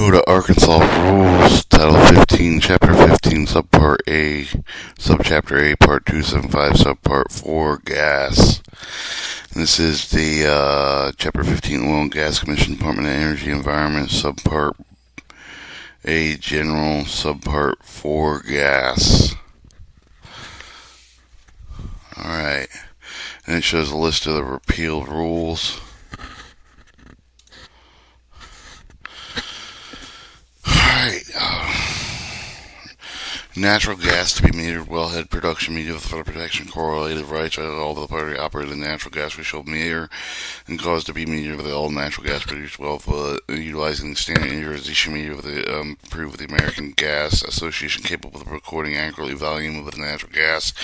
Code of Arkansas Rules, Title 15, Chapter 15, Subpart A, Subchapter A, Part 275, Subpart 4, Gas. This is the Chapter 15 Oil and Gas Commission, Department of Energy and Environment, Subpart A, General, Subpart 4, Gas. Alright, and it shows a list of the repealed rules. Natural gas to be metered, wellhead production metered with federal protection correlated rights of all the party operated natural gas we shall meter and cause to be metered with all natural gas produced well utilizing the standard utilization meter with the approved with the American Gas Association capable of recording accurately volume of the natural gas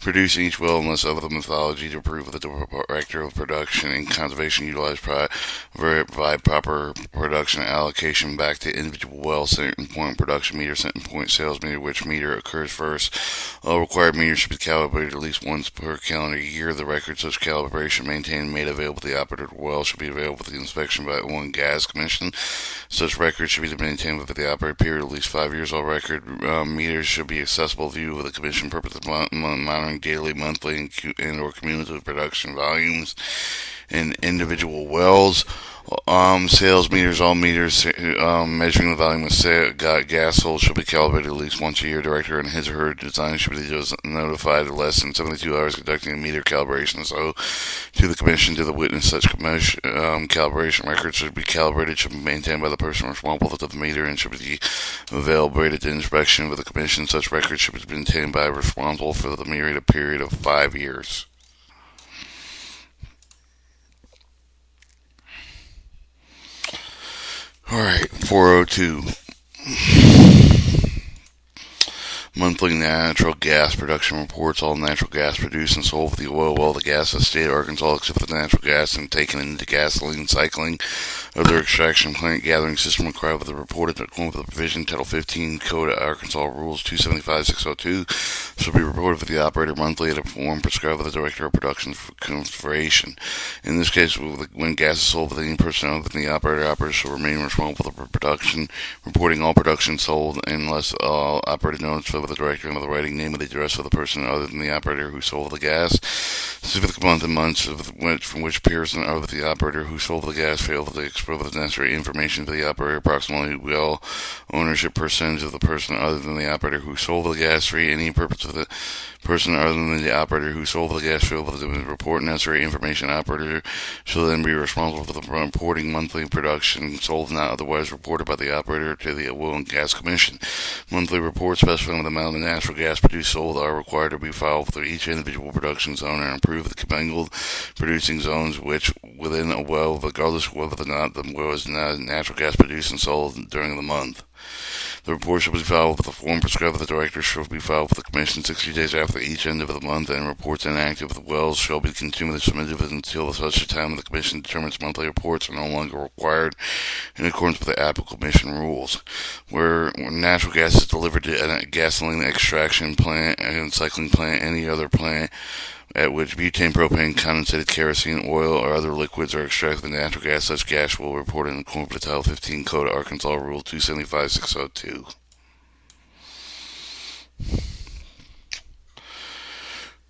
producing each well unless other methodology to approve with the director of production and conservation utilize provide proper production allocation back to individual well certain point production meter certain point sales meter which meter occurs first. All required meters should be calibrated at least once per calendar year. The record such calibration maintained and made available to the operator well should be available for the inspection by the Oil and Gas Commission. Such records should be maintained within the operator period at least 5 years. All record meters should be accessible to view with the Commission purpose of monitoring daily, monthly, and or cumulative production volumes in individual wells. Sales meters, all meters measuring the volume of gas sold should be calibrated at least once a year. Director and his or her design should be notified of less than 72 hours conducting a meter calibration. So, to the Commission, to the witness, such calibration records should be calibrated, should be maintained by the person responsible for the meter, and should be available to inspection with the Commission. Such records should be maintained by responsible for the meter at a period of 5 years. Alright, 402. Monthly natural gas production reports. All natural gas produced and sold with the oil well the gas of the state of Arkansas except for the natural gas and taken into gasoline cycling of their extraction plant gathering system required with the reported according to the provision Title 15 Code of Arkansas Rules 275-602 should be reported for the operator monthly at a form prescribed by the Director of Production for consideration. In this case, when gas is sold with any person other than the operator shall remain responsible for production, reporting all production sold unless operator notified the director and the writing name of the address of the person other than the operator who sold the gas. Specific month and months from which person other than the operator who sold the gas failed to express the necessary information to the operator. Approximately well ownership percentage of the person other than the operator who sold the gas for any purpose of the person other than the operator who sold the gas failed to report necessary information. Operator shall then be responsible for the reporting monthly production sold not otherwise reported by the operator to the Oil and Gas Commission. Monthly reports specifying the amount of natural gas produced sold are required to be filed for each individual production zone and approved the commingled producing zones which within a well, regardless of whether or not the well is natural gas produced and sold during the month. The report shall be filed with the form prescribed by the director shall be filed with the Commission 60 days after each end of the month, and reports inactive with the wells shall be continually submitted until such a time the Commission determines monthly reports are no longer required in accordance with the applicable Commission rules. Where natural gas is delivered to a gasoline extraction plant and cycling plant, any other plant at which butane, propane, condensated kerosene, oil, or other liquids are extracted from natural gas, such gas will report in accordance with Title 15 Code of Arkansas Rule 275-602.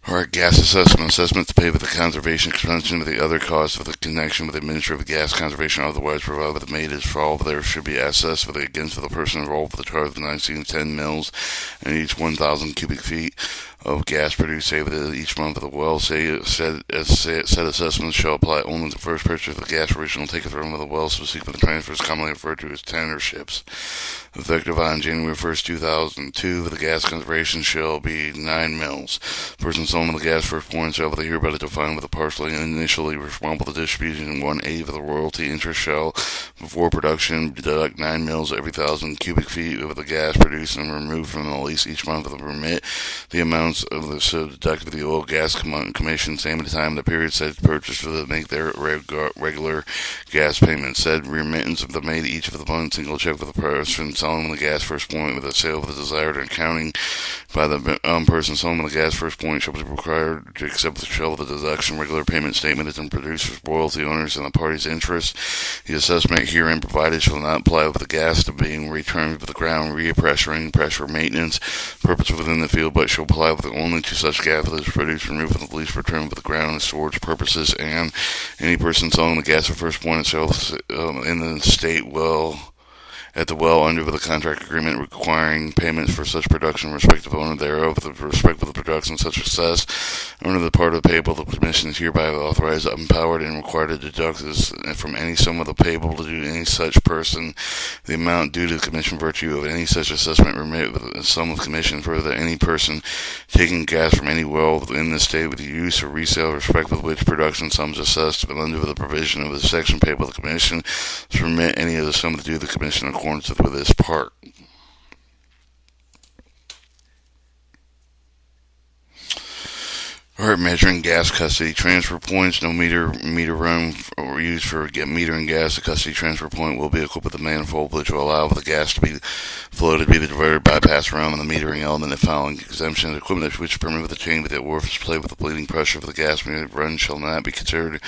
Alright, gas assessment. Assessment to pay for the conservation expansion of the other costs for the connection with the administrative gas conservation otherwise provided with the made is for all there should be assessed for the against for the person involved with the charge of 1910 mils and each 1,000 cubic feet of gas produced saved each month of the well. Said assessments shall apply only to the first purchase of the gas original taken from the well, subsequent transfers commonly referred to as tenderships. Effective on January 1st, 2002, the gas conservation shall be 9 mils. Persons owning the gas first point shall be hereby defined with a partially and initially responsible for distribution 1/8 of the royalty interest shall, before production, deduct 9 mils every 1,000 cubic feet of the gas produced and removed from the lease each month of the permit. The amounts amounts of the so deducted the oil gas commission, same at the time of the period said purchase for the make their regular gas payment. Said remittance of the made each of the one single check for the person selling the gas first point with the sale of the desired accounting by the person selling the gas first point shall be required to accept the shell of the deduction regular payment statement is then produced for royalty owners and the party's interest. The assessment herein provided shall not apply with the gas to being returned to the ground, repressuring, pressure maintenance purpose within the field, but shall apply with only to such gas that is produced, removed from the lease, returned to the ground and storage purposes, and any person selling the gas at first point itself in the state well at the well under the contract agreement requiring payments for such production respective owner thereof with respect to the production such success owner of the part of the payable the commission is hereby authorized empowered and required to deduct from any sum of the payable to any such person the amount due to the commission virtue of any such assessment remit with a sum of commission further any person taking gas from any well within the state with the use or resale respective of which production sums assessed but under the provision of the section payable the commission to remit any of the sum due to the commission with this part. Alright, measuring gas custody transfer points. No meter run or used for metering gas. The custody transfer point will be equipped with a manifold which will allow the gas to be flow to be the diverter bypass around in the metering element. The following exemptions: equipment which permit with the chain with the orifice plate with the bleeding pressure for the gas meter run shall not be considered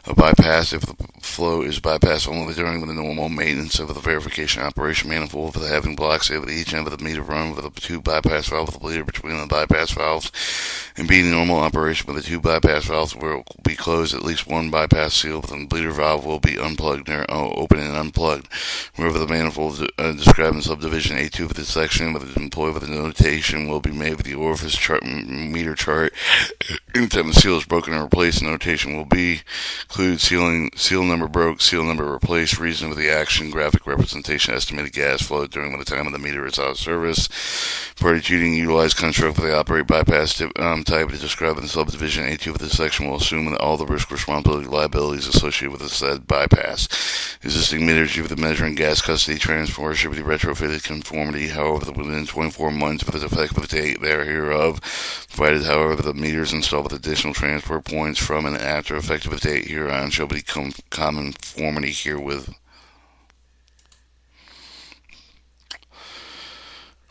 a bypass if the flow is bypassed only during the normal maintenance of the verification operation. Manifold for the having blocks at each end of the meter run with the two bypass valves with the bleeder between the bypass valves and being normal operation with the two bypass valves will be closed. At least one bypass seal with the bleeder valve will be unplugged open and unplugged. Wherever the manifold described in subdivision A2 of this section with the employee with the notation will be made with the orifice meter chart. Anytime the seal is broken or replaced, the notation will be include seal number broke, seal number replaced, reason for the action, graphic representation, estimated gas flow during the time of the meter is out of service. Party cheating utilized construct for the operate bypass type to describe in subdivision A2 of this section will assume that all the risk, responsibility, liabilities associated with the said bypass. Existing meters with the measuring gas custody transfer should be retrofitted conformity, however, within 24 months of the effective date thereof, provided, however, the meters installed with additional transfer points from and after effective date hereon shall become conformity herewith.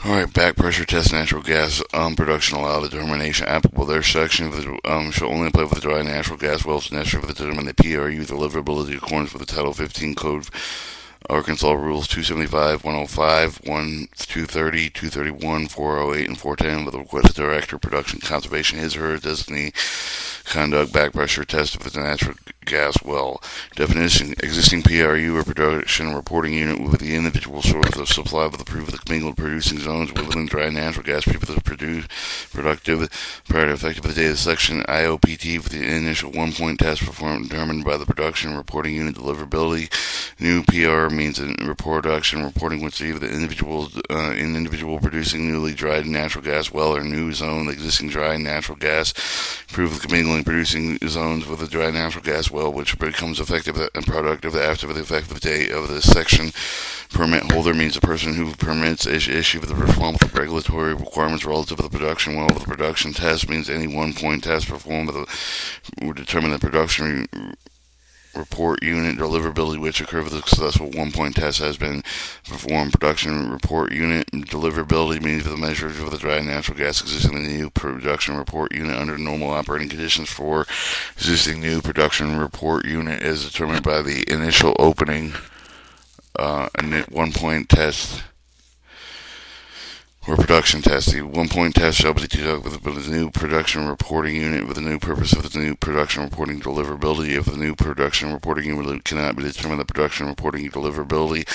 Alright, back pressure test natural gas production allowed determination applicable. Their section shall only apply for the dry natural gas wells necessary for the determine the PRU deliverability according with the Title 15 Code Arkansas Rules 275, 105, 230, 231, 408, and 410 with the requested director production conservation his or her designee conduct back pressure test of the natural gas well. Definition: existing PRU or production reporting unit with the individual source of supply with the proof of the commingled producing zones within dry natural gas people that produce productive prior to effective the date of the section. IOPT with the initial 1-point test performed determined by the production reporting unit deliverability. New PR means in production reporting which either the individual producing newly dried natural gas well or new zone the existing dry natural gas proof of commingling producing zones with the dry natural gas well which becomes effective and productive after the effective date of this section. Permit holder means the person who permits issue with the responsible regulatory requirements relative to the production well. The production test means any 1-point test performed will determine the production report unit deliverability which occurred with a successful 1-point test has been performed. Production report unit deliverability means the measures of the dry natural gas existing in the new production report unit under normal operating conditions for existing new production report unit is determined by the initial opening 1-point test or production test. The 1-point test shall be conducted with the new production reporting unit with the new purpose of the new production reporting deliverability. If the new production reporting unit cannot be determined, the production reporting deliverability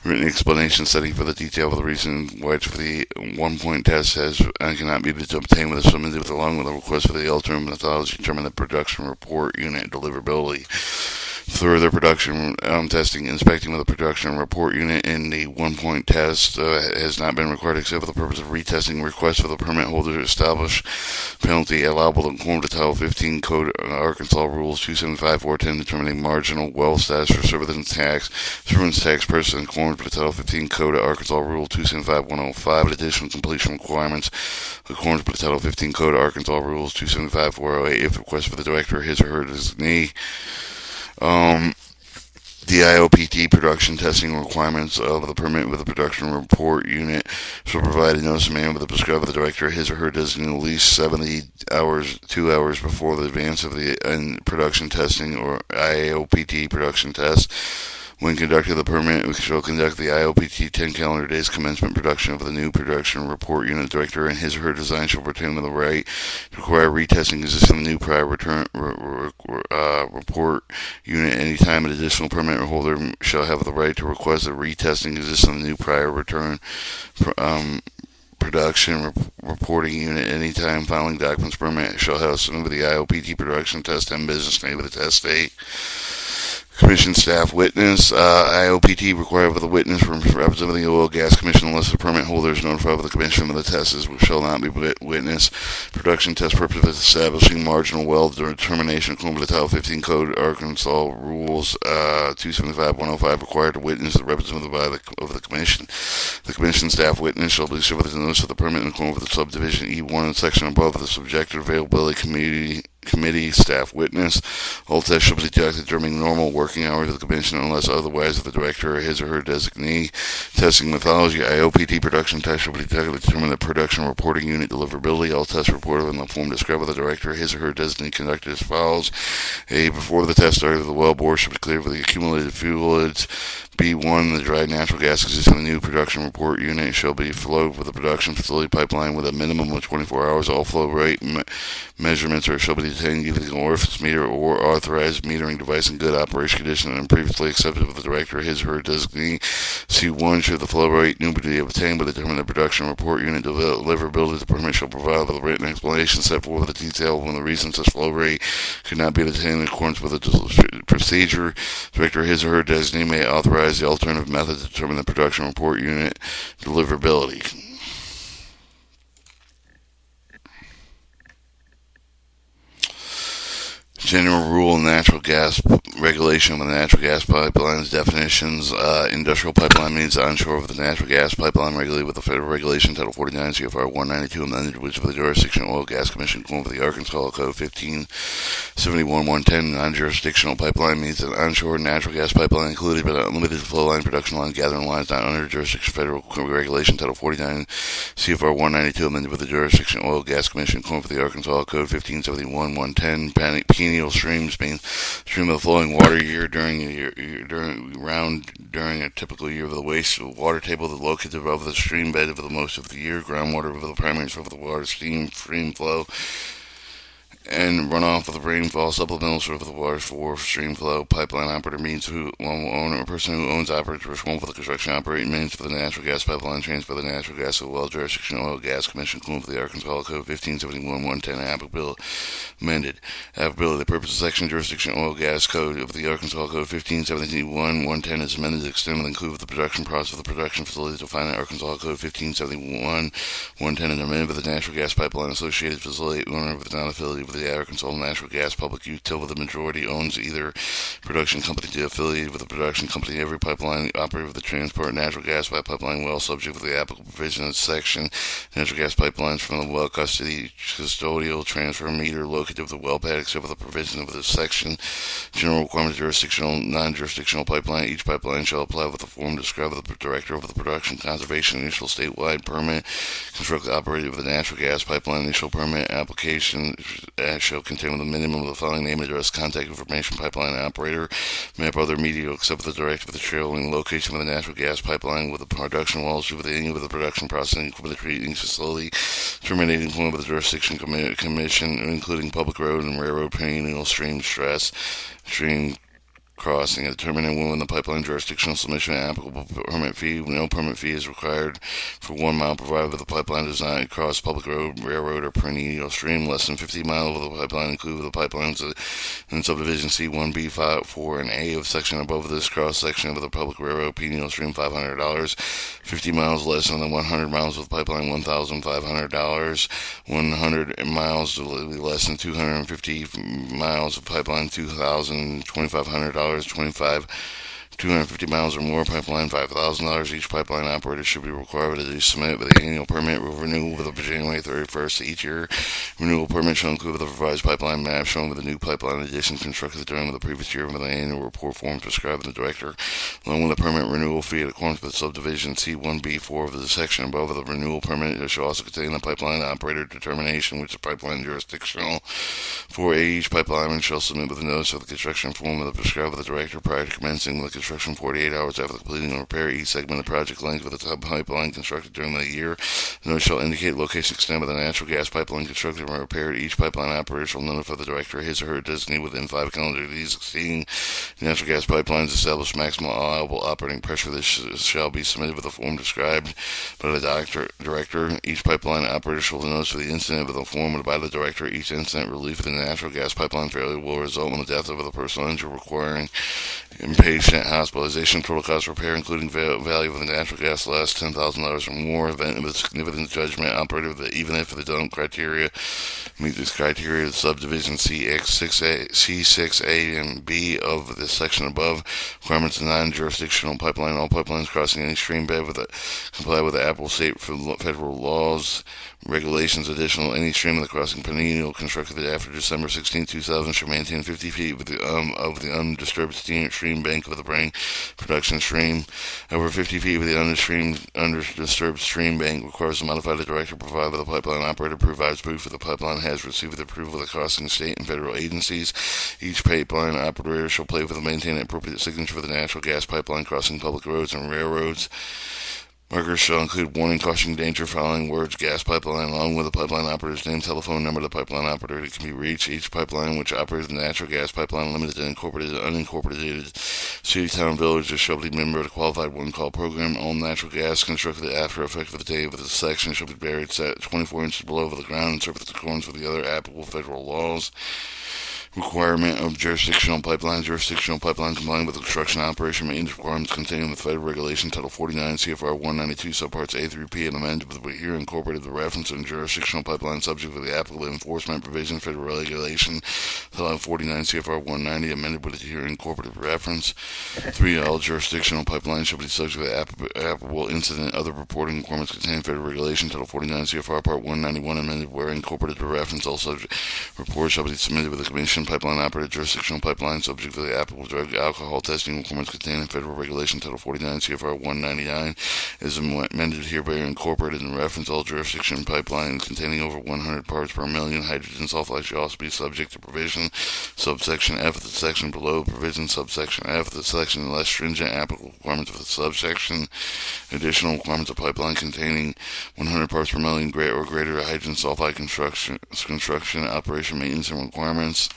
written explanation setting for the detail of the reason which for the 1-point test has cannot be obtained with a submitted along with a request for the alternative methodology to determine the production report unit deliverability. Further production testing, inspecting of the production report unit in the 1-point test has not been required except for the purpose of retesting requests for the permit holder to establish penalty allowable in conform to Title 15 Code Arkansas Rules 275-410, determining marginal well status for surveillance tax person in conform to Title 15 Code Arkansas Rule 275-105, additional completion requirements in accordance with Title 15 Code Arkansas Rules 275-408 if requested for the director, his or her designee. The IOPT production testing requirements of the permit with the production report unit shall provide a notice of man with the prescribed of the director, his or her designee, at least 2 hours before the advance of the production testing or IOPT production test. When conducting the permit, we shall conduct the IOPT 10 calendar days commencement production of the new production report unit. Director and his or her design shall retain the right to require retesting existing new prior report unit any time. An additional permit holder shall have the right to request a retesting existing new prior return production reporting unit anytime. Filing documents permit shall have submitted the IOPT production test 10 business day with the test date. Commission staff witness. IOPT required of the witness from representing the Oil Gas Commission unless the permit holder is notified of the Commission of the test shall not be witness. Production test purpose of establishing marginal well determination according to the Title 15 Code Arkansas Rules 275-105 required to witness the representative of the Commission. The Commission staff witness shall be served with the notice of the permit in accordance with the subdivision E1 and section above the subjective availability committee staff witness. All tests shall be conducted during normal working hours of the Commission unless otherwise of the director or his or her designee. Testing methodology. IOPT production test shall be conducted to determine the production reporting unit deliverability. All tests reported in the form described by the director or his or her designee conducted as follows. A. Before the test started, the well bore should be cleared for the accumulated fluids. B1. The dry natural gas existing in the new production report unit shall be flowed with the production facility pipeline with a minimum of 24 hours. All flow rate measurements shall be detained using an orifice meter or authorized metering device in good operation condition and previously accepted with the director, his or her designee. C1. Should the flow rate new be obtained by determining the production report unit deliverability, the permit shall provide with a written explanation set forth with the detail when the reasons this flow rate could not be obtained in accordance with the procedure. Director, his or her designee may authorize the alternative method to determine the production report unit deliverability. General rule natural gas regulation of the natural gas pipelines definitions. Industrial pipeline means onshore of the natural gas pipeline regulated with the federal regulation Title 49 CFR 192 amended which of the jurisdictional oil gas commission going for the Arkansas Code 1571-110. Non-jurisdictional pipeline means an onshore natural gas pipeline included but not limited to flow line, production line, gathering lines not under jurisdiction federal regulation Title 49 CFR 192 amended with the jurisdictional oil gas commission going for the Arkansas Code 1571-110. Perennial streams mean stream of flowing water year during a typical year of the waste water table that located above the stream bed for the most of the year. Groundwater over the primary source of the water stream flow and runoff of the rainfall. Supplemental source of the water for stream flow. Pipeline operator means one owner or person who owns, operates, or responsible for the construction, operating means for the natural gas pipeline transfer the natural gas to the well jurisdiction oil gas commission for the Arkansas Code 1571-110 applicability amended. Applicability. The purpose of section jurisdiction oil gas code of the Arkansas Code 1571-110 is amended to extend and include the production process of the production facility to find Arkansas Code 1571-110 and amended with the natural gas pipeline associated facility owner with non-affiliated with the Arkansas Natural Gas Public Utility. The majority owns either production company to affiliated with the production company. Every pipeline operated with the transport of natural gas by pipeline well subject to the applicable provision of section. Natural gas pipelines from the well custody custodial transfer meter located with the well pad except for the provision of this section. General requirements jurisdictional, non-jurisdictional pipeline. Each pipeline shall apply with the form described by the director of the production conservation initial statewide permit. Construct operated with the natural gas pipeline initial permit application shall contain the minimum of the following: name, address, contact information, pipeline operator, map, other media, except for the director of the trailing location of the natural gas pipeline with the production wells with any of the production processing equipment, the treating facility, terminating point of the jurisdiction commission, including public road and railroad, perennial stream stress, stream crossing, determining when the pipeline jurisdictional submission and applicable permit fee. No permit fee is required for 1 mile provided that the pipeline does not cross public road, railroad, or perennial stream. Less than 50 miles of the pipeline include the pipelines in subdivision C1B, 5, 4, and A of section above this cross section of the public railroad, perennial stream, $500. 50 miles less than 100 miles of the pipeline, $1,500. 100 miles less than 250 miles of pipeline, $2,500. 250 miles or more pipeline, $5,000. Each pipeline operator should be required to submit with the annual permit renewal with January 31st each year. Renewal permit shall include the revised pipeline map shown with the new pipeline addition constructed during the previous year with the annual report form prescribed by the director, along with the permit renewal fee in accordance with subdivision C1B4 of the section above. The renewal permit shall also contain the pipeline operator determination, which is pipeline jurisdictional. For each pipeline shall submit with a notice of the construction form of the prescribed by the director prior to commencing the construction 48 hours after completing the repair. Each segment of project length with the pipeline constructed during the year. The notice shall indicate location extent of the natural gas pipeline constructed and repaired. Each pipeline operator shall notify the director his or her designee within 5 calendar days exceeding natural gas pipelines established maximum allowable operating pressure. This shall be submitted with the form described by the director. Each pipeline operator shall notice of the incident with a form by the director. Each incident relief of the natural gas pipeline failure will result in the death of the person injured, requiring inpatient hospitalization. Total cost of repair, including value of the natural gas, less $10,000 or more. Event with significant judgment operator that even if the done criteria meet this criteria, the subdivision C6A and B of the section above. Requirements of non-jurisdictional pipeline. All pipelines crossing any stream bed comply with the applicable state federal laws, regulations. Additional, any stream of the crossing perennial constructed after December 16, 2000 shall maintain 50 feet of the undisturbed stream bank of the brain production stream. Over 50 feet of the undisturbed stream bank requires to modify the director provided by the pipeline operator provides proof that the pipeline has received the approval of the crossing state and federal agencies. Each pipeline operator shall play with and maintain an appropriate signature for the natural gas pipeline crossing public roads and railroads. Markers shall include warning, caution, danger, following words, gas pipeline, along with the pipeline operator's name, telephone number, the pipeline operator that can be reached. Each pipeline which operates the natural gas pipeline, limited to incorporated, unincorporated city, town, village, shall be a member of the qualified one-call program. All natural gas constructed after effective date of this section shall be buried set 24 inches below the ground and surface in accordance with the other applicable federal laws. Requirement of jurisdictional pipeline. Jurisdictional pipeline complying with the construction operation maintenance requirements contained with Federal Regulation Title 49 CFR 192 subparts A through P and amended with here incorporated the reference on jurisdictional pipeline subject to the applicable enforcement provision. Federal Regulation Title 49 CFR 190 amended with here incorporated reference. 3. All jurisdictional pipelines shall be subject to the applicable incident other reporting requirements contained in Federal Regulation Title 49 CFR Part 191 amended where incorporated the reference. All subject reports shall be submitted with the Commission. Pipeline operated jurisdictional pipeline subject to the applicable drug alcohol testing requirements contained in Federal Regulation Title 49 CFR 199 is amended hereby incorporated in reference. All jurisdiction pipelines containing over 100 parts per million hydrogen sulfide shall also be subject to provision subsection F of the section below. Provision subsection F of the section less stringent applicable requirements of the subsection. Additional requirements of pipeline containing 100 parts per million or greater hydrogen sulfide construction operation maintenance and requirements.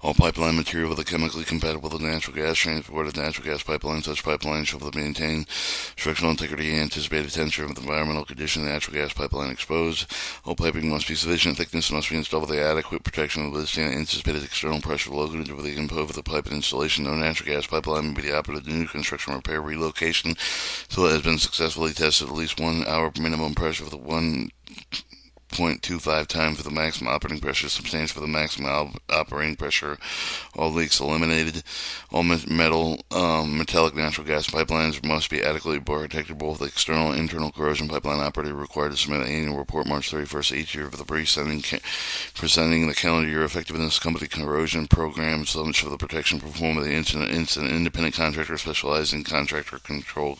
All pipeline material with a chemically compatible with natural gas transported natural gas pipeline. Such pipeline shall maintain structural integrity and anticipated temperature of the environmental condition of the natural gas pipeline exposed. All piping must be sufficient thickness and must be installed with the adequate protection of withstand anticipated external pressure located with the input of the pipe and installation. No natural gas pipeline may be the operative new construction, repair, relocation until it has been successfully tested at least 1 hour minimum pressure with a 1.25 times for the maximum operating pressure, substantial for the maximum operating pressure. All leaks eliminated. All metallic natural gas pipelines must be adequately protected both external and internal corrosion. Pipeline operator required to submit an annual report March 31st each year for the presenting the calendar year effectiveness company corrosion program subject for the protection performed by the incident independent contractor specializing contractor control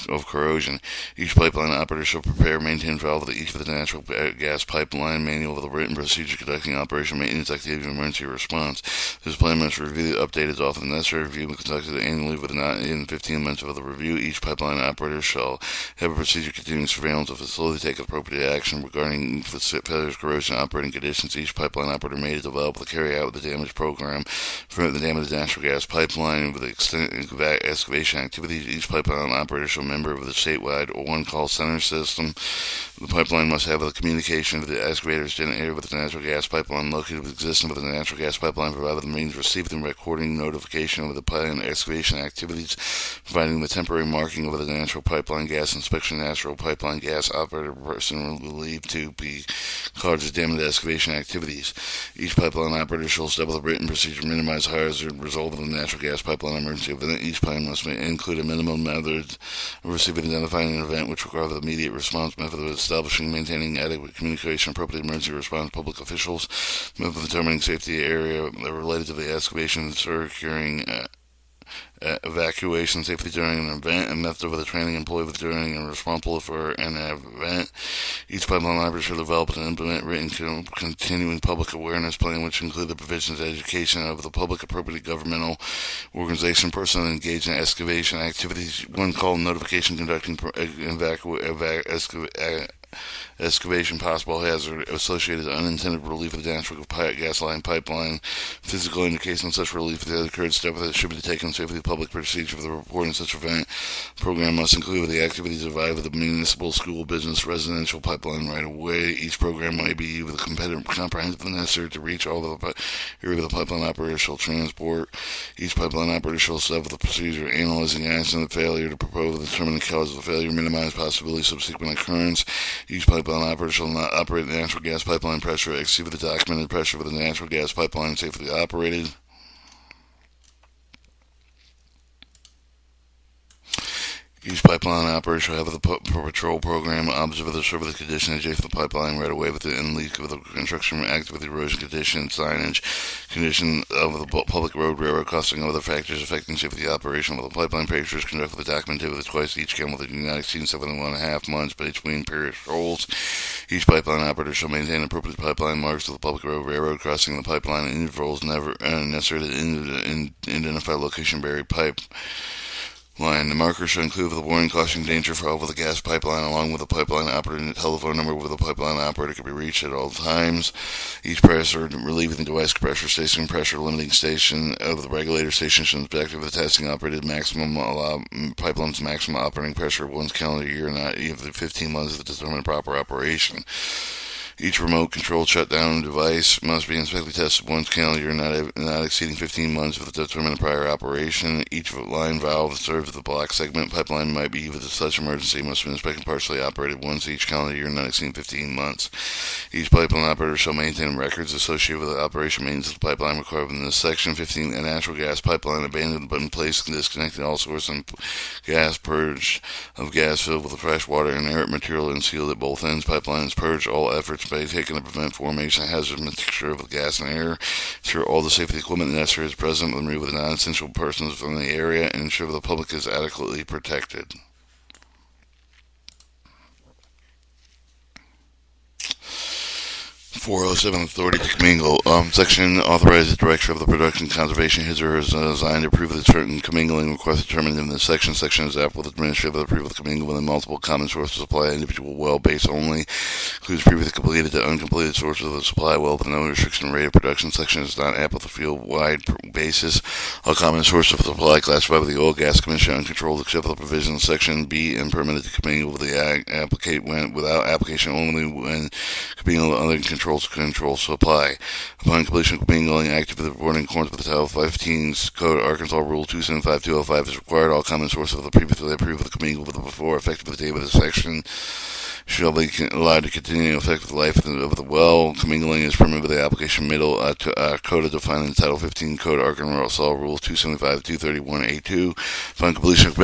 of corrosion. Each pipeline operator shall prepare and maintain valve of each of the natural gas pipeline manual of the written procedure conducting operation maintenance activities and emergency response. This plan must review updated as often as necessary. Review conducted annually with not in 15 months of the review. Each pipeline operator shall have a procedure continuing surveillance of the facility, take appropriate action regarding failures, corrosion, operating conditions. Each pipeline operator may develop to carry out the damage program for the damaged natural gas pipeline with the extent excavation activities. Each pipeline operator shall be a member of the statewide one-call center system. The pipeline must have the communication of the excavators generated with the natural gas pipeline located with existence with the natural gas pipeline, provided the means receiving recording notification of the pipeline excavation activities, providing the temporary marking of the natural pipeline gas inspection. Natural pipeline gas operator person believed to be caused of damage excavation activities. Each pipeline operator shall establish a written procedure to minimize hazard result of the natural gas pipeline emergency event. Each pipeline must include a minimum method of receiving and identifying an event which requires the immediate response method of establishing and maintaining adequate communication, appropriate emergency response, public officials, method of determining safety area related to the excavation, securing evacuation safety during an event, and method of the training employed during and responsible for an event. Each pipeline operator shall develop and implement written continuing public awareness plan, which include the provisions of education of the public, appropriate governmental organization, personnel engaged in excavation activities, one call notification conducting excavation, possible hazard associated with unintended relief of the natural gas line pipeline, physical indication of such relief that occurred, steps that should be taken, safety public procedure for the reporting of such event. Program must include the activities of either the municipal, school, business, residential pipeline right of way. Each program may be with a comprehensive and necessary to reach all of the area the pipeline operator shall transport. Each pipeline operator shall establish the procedure analyzing accident failure to propose and determine the cause of the failure, minimize possibility of subsequent occurrence. Each pipeline operator shall not operate the natural gas pipeline pressure exceed the documented pressure for the natural gas pipeline safely operated. Each pipeline operator shall have the patrol program, observe the service condition adjacent to the pipeline right away within leak of the construction, active with the erosion condition, signage, condition of the public road, railroad crossing, other factors affecting safety operation of the pipeline. Pictures conducted with the documented with twice each count with the United States 7.5 months between period patrols. Each pipeline operator shall maintain appropriate pipeline marks of the public road, railroad crossing the pipeline intervals never necessary to identify location buried pipe. The marker should include the warning caution danger for over the gas pipeline, along with the pipeline operator and the telephone number where the pipeline operator can be reached at all times. Each pressure relieving device, pressure station, pressure limiting station of the regulator station should inspect if the testing operated maximum pipeline's maximum operating pressure of one's calendar year, not even 15 months to determine proper operation. Each remote controlled shutdown device must be inspected tested once calendar year, not exceeding 15 months for the determined prior operation. Each line valve that serves the black segment pipeline might be with such emergency must be inspected partially operated once each calendar year, not exceeding 15 months. Each pipeline operator shall maintain records associated with the operation maintenance of the pipeline required in this section. 15. A natural gas pipeline abandoned but in place and disconnected all source and gas purge of gas filled with fresh water and inert material and sealed at both ends. Pipelines purge all efforts by taken to prevent formation of hazardous mixture of gas and air, ensure all the safety equipment necessary is present, remove the non-essential persons from the area, and ensure the public is adequately protected. 407 Authority to commingle. Section authorizes the director of the production conservation his or hers designed to approve of the certain commingling request determined in this section. Section is applicable to administrative approval of the commingle within multiple common sources of supply, individual well base only. Includes previously completed to uncompleted sources of the supply well with no restriction rate of production. Section is not applicable to field-wide basis. All common sources of supply classified by the Oil Gas Commission uncontrolled except for the provisions Section B and permitted to commingle with the applicate when without application only when commingle with other control supply. Upon completion of commingling, active reporting in accordance with the Title 15's Code, Arkansas Rule 275205 is required. All common sources of the previously approved of the commingle with the before effective the date of the section shall be allowed to continue in effect with the life of the well. Commingling is permitted with the application middle coda defined in Title 15 Code Arkansas Rules 275 231A2. Upon completion of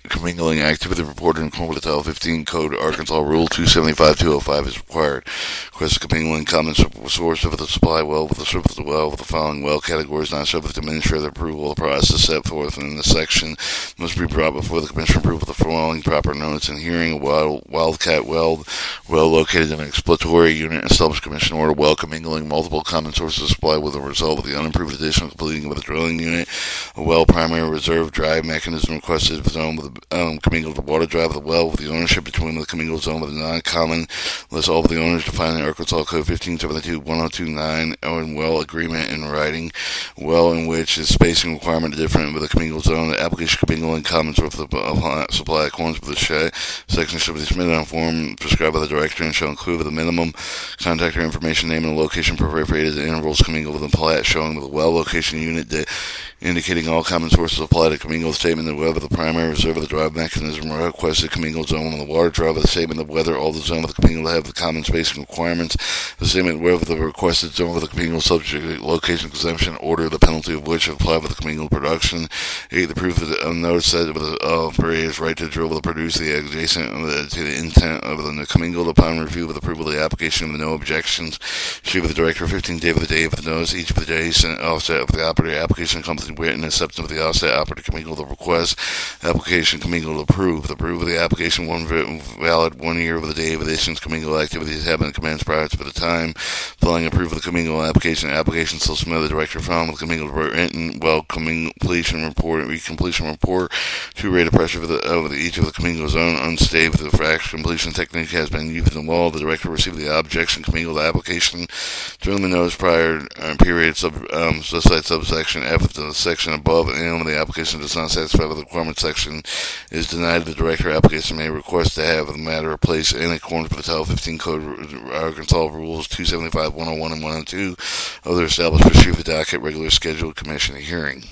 commingling activity reported in accordance with the Title 15 Code Arkansas Rule 275 205 is required. Request commingling common source of the supply well with the surface of the well with the following well categories not subject to administrative approval. The process set forth in the section must be brought before the Commission approval of the following proper notice and hearing: a wildcat well located in an exploratory unit, established Commission order well commingling multiple common sources of supply with a result of the unimproved additional completing of the drilling unit, a well primary reserve drive mechanism requested zone with commingled water drive of the well with the ownership between the commingled zone with the non-common list all of the owners defined in Arkansas Code 1572-1029 and well agreement in writing, well in which is spacing requirement different with the commingled zone. The application commingling common source of supply accordance with the section should be submitted on form prescribed by the director and shall include the minimum contactor information, name and location perforated intervals commingled with a plat showing the well location unit indicating all common sources apply to commingled statement of whether the primary reserve of the drive mechanism requested commingled zone on the water drive of the statement of whether all the zone of the commingled have the common spacing requirements, the statement whether the requested zone of the commingled subject location exemption order the penalty of which apply with the commingled production. 8. The proof of the notice that the operator's right to drill will produce the adjacent to the intent of the commingled upon review with approval of the application with no objections. Sheet with the director 15 day of the day of the notice, each of the adjacent offset of the operator application comes in written acceptance of the offset operator commingled the request application commingled approved. The proof of the application valid 1 year of the day of the issuance commingled activities have been commenced prior to the time following approval of the commingled application still submitted the director found with commingled written well completion report recompletion report 2 rate of pressure of each of the commingled zone unstable the fraction completion technique has been used in the wall. The director received the objection commingled application during the notice prior period specified subsection F of the section above and when the application does not satisfy the requirement section is denied. The director application may request to have the matter placed in accordance with the Title 15 Code Arkansas Rules 275 101 and 102 other established procedure for docket regular scheduled commission hearing.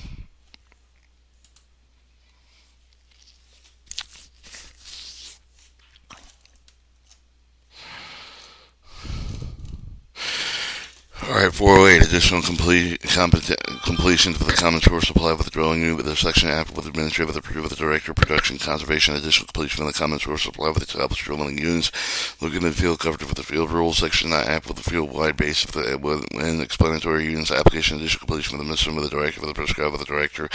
Alright, 408, additional completions for the common source supply with the drilling unit with the section app with the administrative with the approval of the director, production, conservation, additional completion of the common source supply with the established drilling units, looking at the field coverage with the field rules, section not app with the field wide base of the and explanatory units, application, additional completion with the mission with the director, with the prescribed with the director,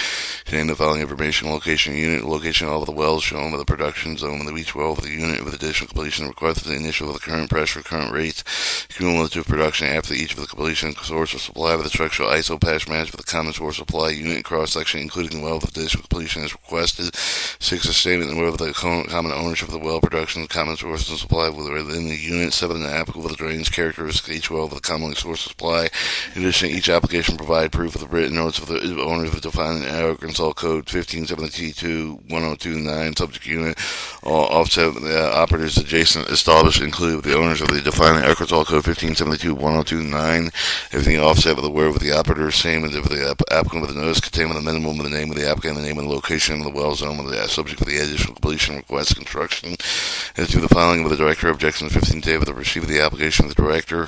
containing the following information, location, unit, location of all of the wells shown with the production zone with each well with the unit with additional completion required for the initial with the current pressure, current rates, cumulative production after each of the completion source of supply with the structural ISO patch match with the common source supply unit cross section including well with additional completion as requested. 6. A statement whether the common ownership of the well production common sources of supply within the unit. 7. The applicable with the drainage characteristics each well with the common source of supply. In addition, each application provide proof of the written notes of the owners of defined in Arkansas Code 1572-1029 subject unit. All offset operators adjacent established include the owners of the defined in Arkansas Code 1572-1029. Everything offset with the word with the operator, same as if the applicant with the notice contained with the minimum with the name of the applicant, the name and the location of the well zone with the subject for the additional completion request construction. As to the filing with the director, objection 15 day with the receipt of the application of the director,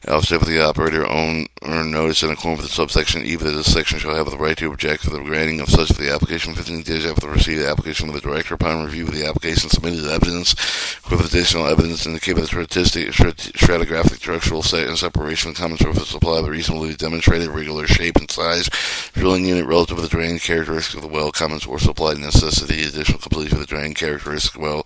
offset with the operator own or notice in accordance with the subsection E, that this section shall have the right to object for the granting of such for the application 15 days after the receipt of the application with the director upon review of the application submitted evidence with additional evidence indicated by the stratigraphic structural set and separation of common surface supply the reasonably demonstrated regular shape and size drilling unit relative to the drain characteristic of the well common source supply necessity additional completion of the drain characteristic well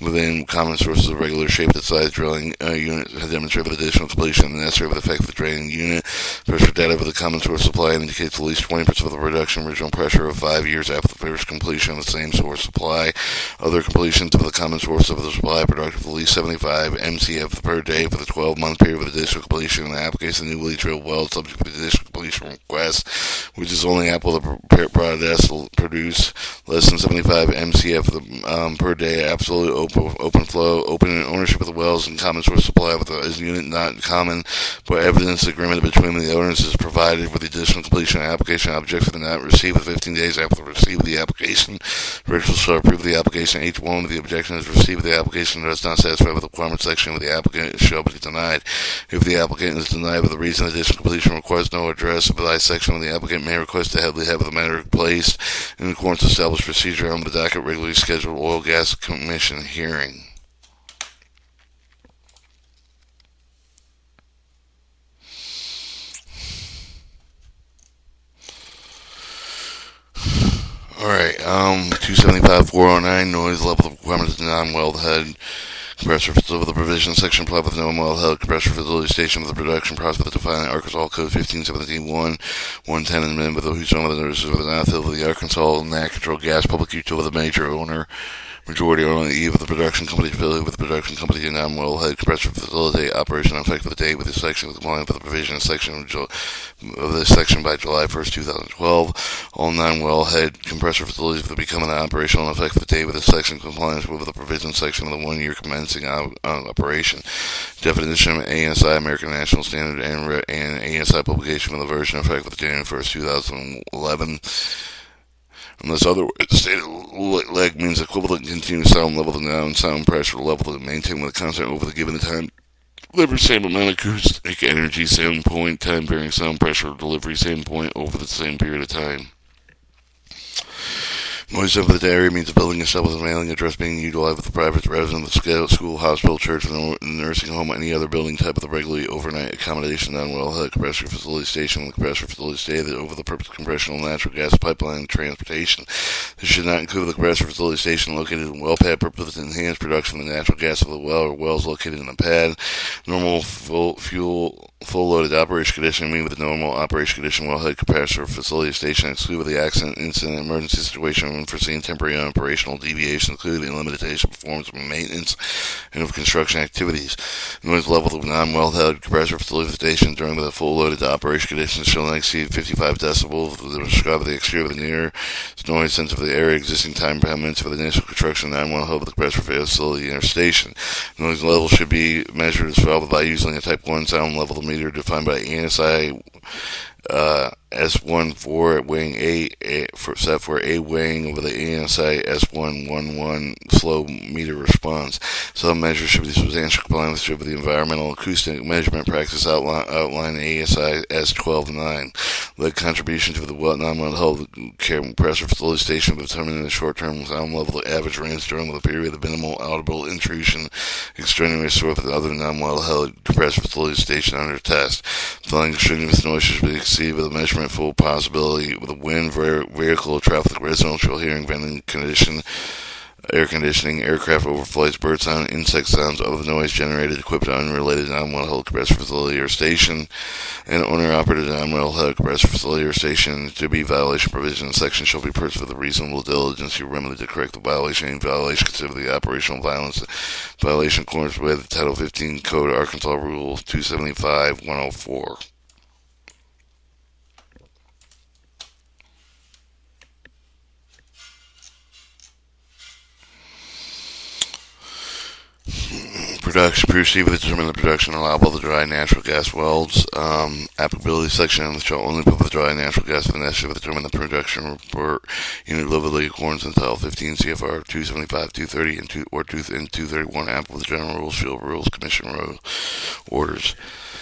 within common sources of regular shape and size drilling unit has demonstrated additional completion necessary with effect of the drain unit. Pressure data for the common source supply indicates at least 20% of the reduction original pressure of 5 years after the first completion of the same source supply. Other completions of the common source of the supply productive of at least 75 MCF per day for the 12-month period of additional completion. The application newly drilled wells subject to the additional completion request, which is only applicable to the produce less than 75 MCF per day. Absolute open flow, open ownership of the wells, and common source supply with the unit not common, but evidence agreement between the owners is provided with the additional completion application. Objects are not received within 15 days after the receipt of the application. Directors shall approve the application. H1 with the objection is received. The application does not satisfy with the requirement section of the applicant shall be denied. If the applicant is denied with a reason additional completion requires no address, by section of the applicant may request to have the matter placed in accordance with established procedure on the docket regularly scheduled oil gas commission hearing. Alright, 275.409, noise level requirements of non-wellhead compressor facility with the provision section applied with no wellhead compressor facility station with the production process with the defined Arkansas Code 1517.110 and amendment with the whose owner the notices with the non-field of the Arkansas Natural Gas Public Utility, the major owner, majority owner on the eve of the production company affiliated with the production company and non-wellhead compressor facility operation on effective date with this section with compliance with the provision section of this section by July 1st, 2012. All non-wellhead compressor facilities will become an operational and effective date with this section compliance with the provision section of the 1 year commencing operation. Definition of ASI American National Standard and ASI publication with the version effective January 1st, 2011. Unless otherwise stated, leg means equivalent continuous sound level to noun sound pressure level to maintain with a constant over the given time. Deliver same amount of acoustic energy, same point, time varying sound pressure, delivery same point over the same period of time. Noise of the area means the building itself with a mailing address being utilized with the private residence, the school, hospital, church, nursing home, any other building type of the regularly overnight accommodation non-wellhead compressor facility station with compressor facility stated over the purpose of compression of natural gas pipeline transportation. This should not include the compressor facility station located in well pad purpose to enhance production of the natural gas of the well or wells located in a pad. Normal full loaded operation condition mean with the normal operation condition wellhead compressor facility station exclude with the accident, incident, emergency situation, unforeseen temporary operational deviation, including limitation of performance of maintenance and of construction activities. Noise level of non-wellhead compressor facility station during the full loaded operation conditions shall not exceed 55 decibels. The describe the exterior of the near noise sensitive of the area existing time permits for the initial construction of non-wellhead with the compressor facility or station. Noise level should be measured as followed by using a type 1 sound level meter defined by ASI S1 for weighing set for A weighing over the ASI S111 slow meter response. Some measures should be substantially compliant with the environmental acoustic measurement practice outline ASI S129. Lead contribution to the non-wellhead compressor facility station will determine the short-term sound level the average range during the period of minimal audible intrusion extraneous source with other non-wellhead compressor facility station under test. Following extraneous noise should be exceeded with a measurement full possibility with a wind, vehicle, traffic, residential hearing, vending condition, air conditioning, aircraft overflights, bird sound, insect sounds, other noise generated, equipped unrelated non-wellhead compressor facility or station, and owner-operated non-wellhead compressor facility or station to be violation provision section shall be pursued with a reasonable diligence to remedy to correct the violation. Any violation consider the operational violence violation according with Title 15 Code Arkansas Rule 275-104. Production, proceed with determine the production allowable of the dry natural gas wells. Applicability section shall only put the dry natural gas of the necessary to determine the production report unit delivery accordance to Title 15 CFR 275, 230, and 231 applicable to general rules, field rules, commission orders.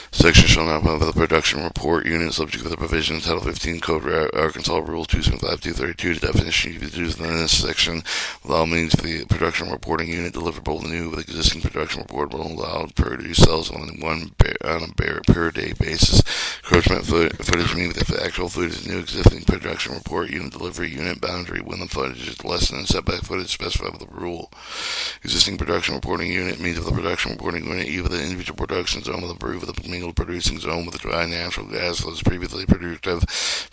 Section shall not have the production report unit subject to the provision of Title 15 Code Arkansas Rule 275-232. The definition used in this section allow means for the production reporting unit deliverable new with existing production reportable allowed produce cells on a per day basis. Encroachment footage means if the actual footage is new existing production report unit delivery unit boundary when the footage is less than setback footage specified with the rule. Existing production reporting unit means of the production reporting unit, either the individual production zone with the brew with the commingled producing zone with the dry natural gas that was previously productive.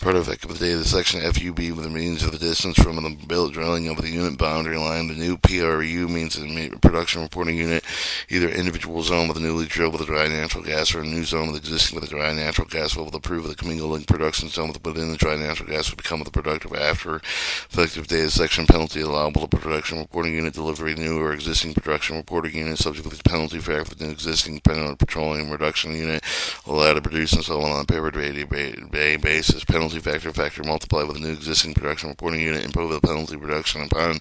Part of the date of the section FUB with the means of the distance from the built drilling of the unit boundary line. The new PRU means the production reporting unit, either individual zone with a newly drilled with a dry natural gas or a new zone with existing with a dry natural gas will approve of the commingling production zone within the dry natural gas will become the productive after effective date of section penalty allowable to production reporting unit delivery new or existing production reporting unit subject to the penalty factor for the existing petroleum reduction unit allowed to produce and sell on a per day basis. Penalty factor multiplied with the new existing production reporting unit improve the penalty reduction upon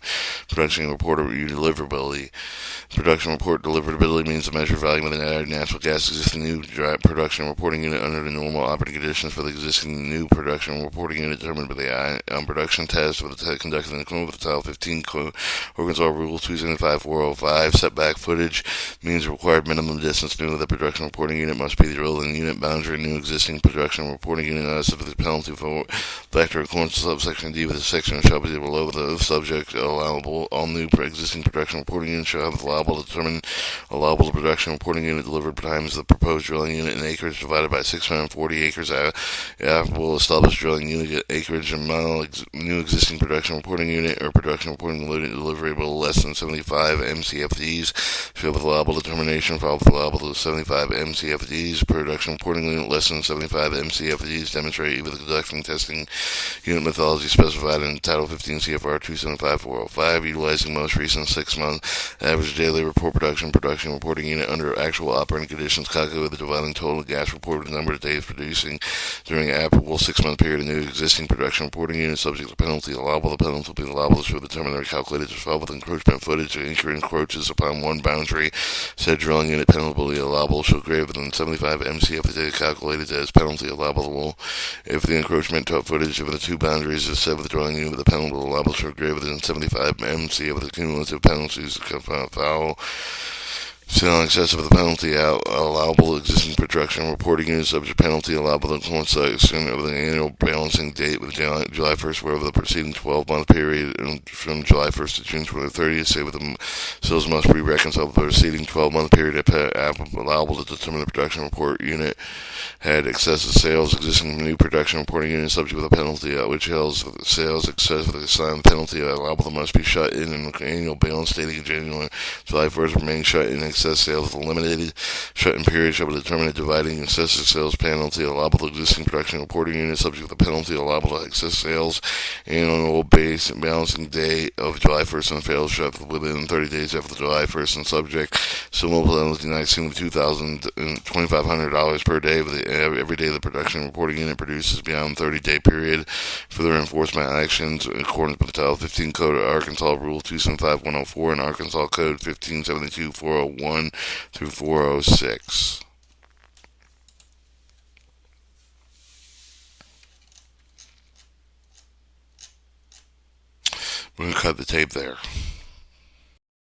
production report deliverability. Production report deliverability means the measured value of the added natural gas existing new dry production reporting unit under the normal operating conditions for the existing new production reporting unit determined by the production test with the conducted in accordance with the Title 15 Arkansas Rule 275405. Setback footage means the required minimum distance new to the production reporting unit must be drilled in the unit boundary new existing production reporting unit not subject to the penalty for factor in accordance with subsection D with the section shall be below the subject allowable. All new existing production reporting units shall have allowable to determine allowable production reporting unit delivered times the proposed drilling unit in acres divided by 640 acres. Will establish drilling unit acreage and mile new existing production reporting unit or production reporting deliverable less than 75 MCFDs shall have allowable determination filed with allowable to 75 MCFDs. Production reporting unit less than 75 MCFDs demonstrate either the conducting testing unit methodology specified in Title 15 CFR 275405 utilizing most recent 6-month average daily report production reporting unit under actual operating conditions calculated with the dividing total gas reported number of days producing during an applicable 6-month period of new existing production reporting unit subject to penalty allowable. The penalty will be allowable to determine the calculated to file with encroachment footage encroaches upon one boundary. Said drilling unit penalty allowable shall greater than 75 MCF calculated as penalty allowable if the encroachment footage of the two boundaries is set with the drilling unit with the penalty allowable shall greater than 75 MCF the cumulative penalties foul still in excess of the penalty allowable existing production reporting unit subject penalty allowable to coincide of the annual balancing date with July 1st wherever the preceding 12-month period from July 1st to June 30th say with the sales must be reconciled with the preceding 12-month period allowable to determine the production report unit had excessive sales existing new production reporting unit subject with a penalty which sales excess with the assigned penalty allowable must be shut in an annual balance dating in July 1st remain shut in excess sales eliminated. Shut-in period shall be determined at dividing excessive sales penalty allowable to existing production reporting unit subject to the penalty allowable to excess sales annual base and balancing day of July 1st and fails shut within 30 days after July 1st and subject similar penalty not exceeding $2,500 per day for every day the production reporting unit produces beyond 30-day period. Further enforcement actions in accordance with the Title 15 Code of Arkansas Rule 275104 and Arkansas Code 1572-401 through 406. We're going to cut the tape there.